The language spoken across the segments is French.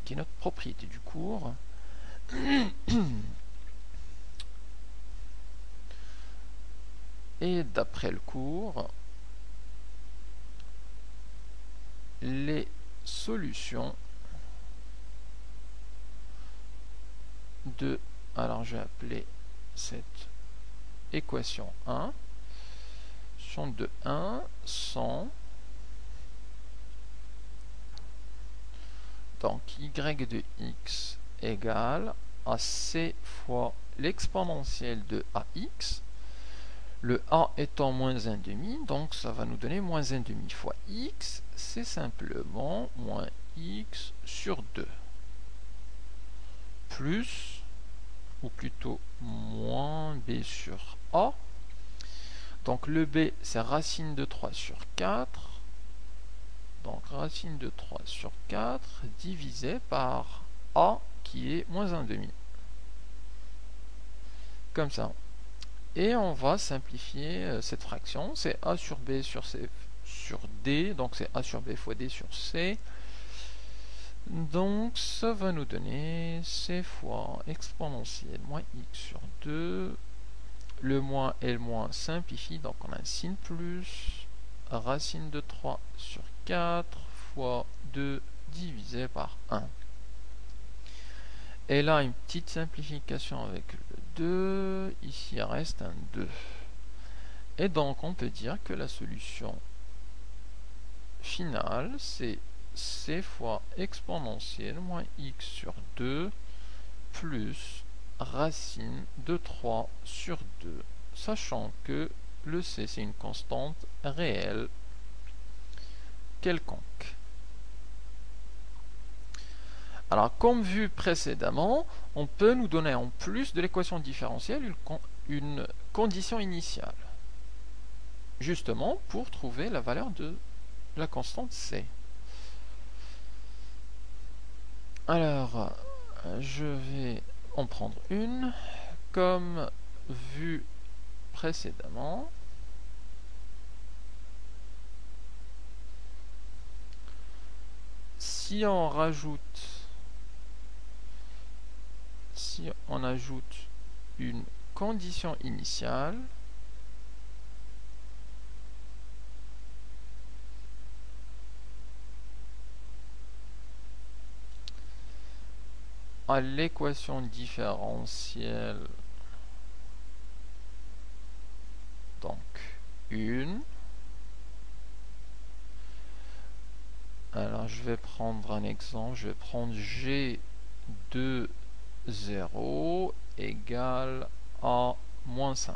qui est notre propriété du cours. Et d'après le cours, les solutions de, alors je vais appeler cette équation 1, sont de 1 sont donc y de x égale à c fois l'exponentielle de ax, le a étant moins 1,5, donc ça va nous donner moins 1,5 fois x, c'est simplement moins x sur 2, plus, ou plutôt moins b sur a, donc le b c'est racine de 3 sur 4, donc racine de 3 sur 4 divisé par a qui est moins 1,5. Comme ça. Et on va simplifier cette fraction. C'est a sur b sur c sur d. Donc c'est a sur b fois d sur c. Donc ça va nous donner c fois exponentielle moins x sur 2. Le moins et le moins simplifie. Donc on a un signe plus. Racine de 3 sur 4 fois 2 divisé par 1. Et là, une petite simplification avec le 2. Ici, il reste un 2. Et donc, on peut dire que la solution finale, c'est c fois exponentielle moins x sur 2 plus racine de 3 sur 2. Sachant que le c, c'est une constante réelle quelconque. Alors, comme vu précédemment, on peut nous donner en plus de l'équation différentielle une condition initiale, justement pour trouver la valeur de la constante c. Alors, je vais en prendre une, comme vu précédemment. Si on ajoute une condition initiale, à l'équation différentielle, donc une. Alors je vais prendre un exemple, je vais prendre G2 0 égale à moins 5.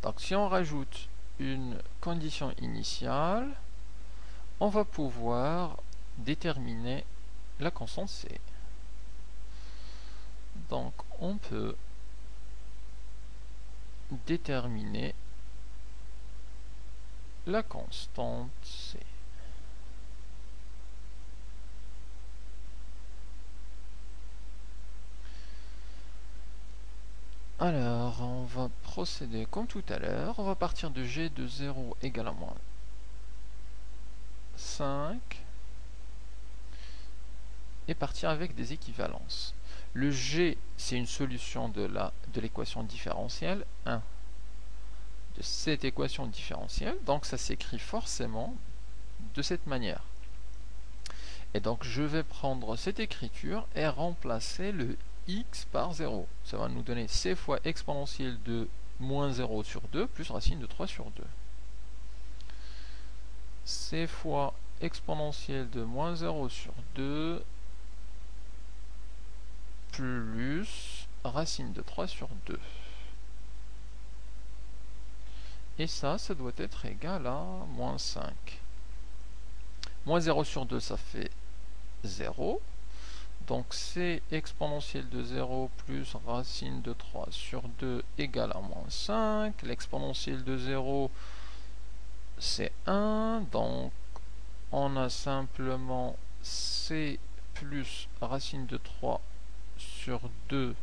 Donc si on rajoute une condition initiale, on va pouvoir déterminer la constante C. Donc on peut déterminer la constante C. Alors, on va procéder comme tout à l'heure. On va partir de G de 0 égale à moins 5 et partir avec des équivalences. Le G, c'est une solution de l'équation différentielle 1 de cette équation différentielle. Donc, ça s'écrit forcément de cette manière. Et donc, je vais prendre cette écriture et remplacer le x par 0. Ça va nous donner c fois exponentielle de moins 0 sur 2 plus racine de 3 sur 2. C fois exponentielle de moins 0 sur 2 plus racine de 3 sur 2. Et ça doit être égal à moins 5. Moins 0 sur 2, ça fait 0. Donc c exponentielle de 0 plus racine de 3 sur 2 égale à moins 5. L'exponentielle de 0, c'est 1. Donc on a simplement c plus racine de 3 sur 2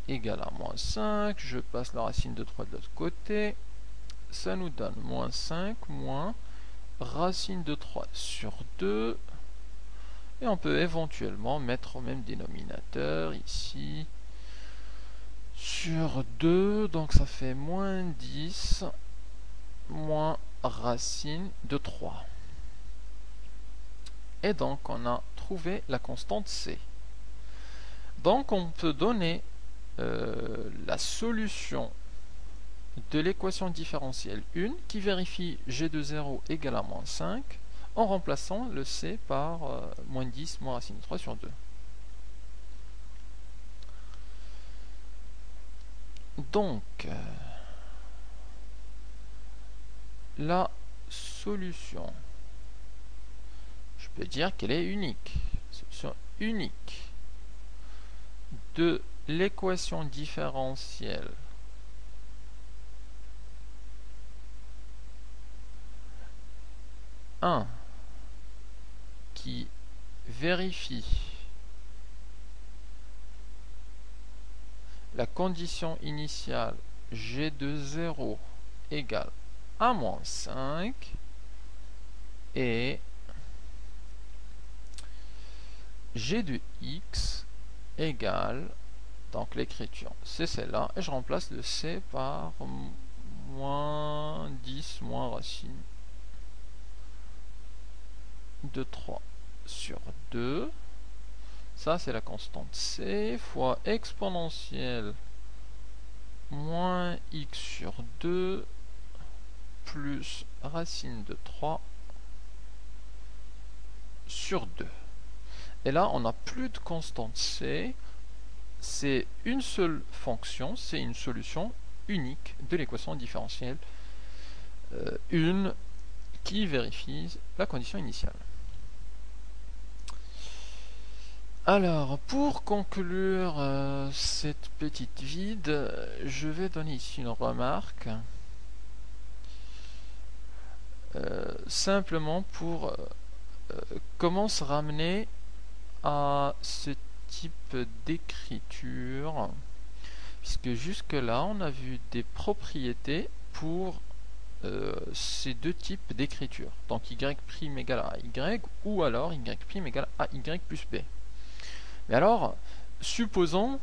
égale à moins 5. Je passe la racine de 3 de l'autre côté. Ça nous donne moins 5 moins racine de 3 sur 2 Et on peut éventuellement mettre au même dénominateur ici sur 2, donc ça fait moins 10 moins racine de 3. Et donc on a trouvé la constante C. Donc on peut donner la solution de l'équation différentielle 1 qui vérifie g de 0 égale à moins 5 en remplaçant le c par moins 10 moins racine de 3 sur 2. Donc, la solution, je peux dire qu'elle est unique. Solution unique de l'équation différentielle qui vérifie la condition initiale g de 0 égale à moins 5 et g de x égale, donc l'écriture c'est celle-là, et je remplace le c par moins 10 moins racine de 3 sur 2. Ça, c'est la constante c fois exponentielle moins x sur 2 plus racine de 3 sur 2. Et là, on n'a plus de constante c. C'est une seule fonction, c'est une solution unique de l'équation différentielle une qui vérifie la condition initiale. Alors, pour conclure cette petite vide, je vais donner ici une remarque, simplement pour comment se ramener à ce type d'écriture, puisque jusque-là, on a vu des propriétés pour ces deux types d'écriture, donc y' égale à y, ou alors y' égale à y plus b. Mais alors, supposons,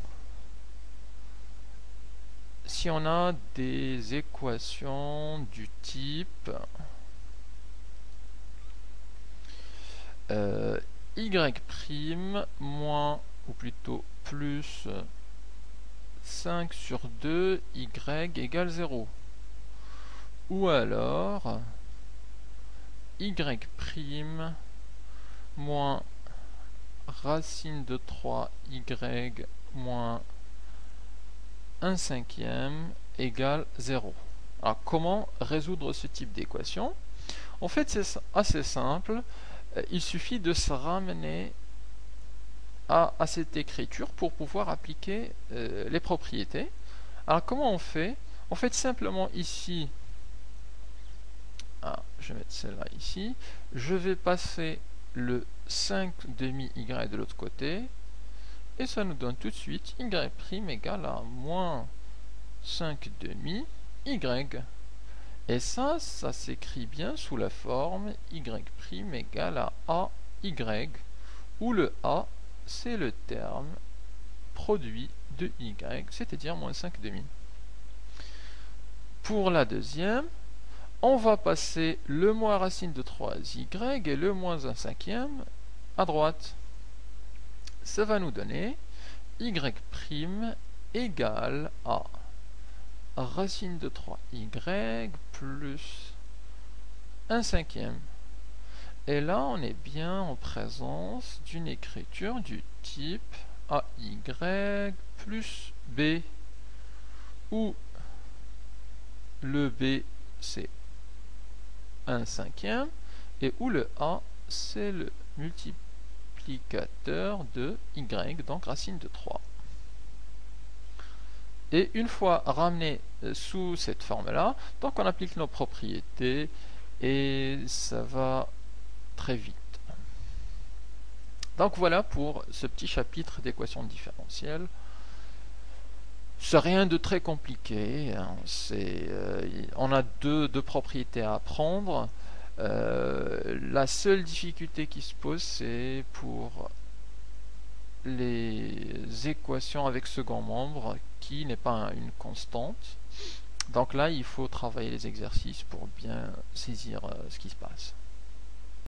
si on a des équations du type y' moins, ou plutôt plus 5 sur 2 y égale 0. Ou alors y' moins racine de 3y moins 1/5 égale 0. Alors, comment résoudre ce type d'équation? En fait, c'est assez simple. Il suffit de se ramener à cette écriture pour pouvoir appliquer les propriétés. Alors, comment on fait? On fait simplement ici, je vais mettre celle-là ici, je vais passer le 5 demi y de l'autre côté, et ça nous donne tout de suite y' égale à moins 5 demi y. Et ça s'écrit bien sous la forme y' égale à AY, où le A, c'est le terme produit de y, c'est-à-dire moins 5 demi. Pour la deuxième, on va passer le moins racine de 3y et le moins 1/5 à droite. Ça va nous donner y' égale à racine de 3y plus 1/5. Et là, on est bien en présence d'une écriture du type AY plus B, où le B, c'est 1/5, et où le A, c'est le multiplicateur de y, donc racine de 3. Et une fois ramené sous cette forme-là, donc on applique nos propriétés, et ça va très vite. Donc voilà pour ce petit chapitre d'équations différentielles. C'est rien de très compliqué, hein. On a deux propriétés à apprendre. La seule difficulté qui se pose, c'est pour les équations avec second membre, qui n'est pas une constante. Donc là, il faut travailler les exercices pour bien saisir ce qui se passe.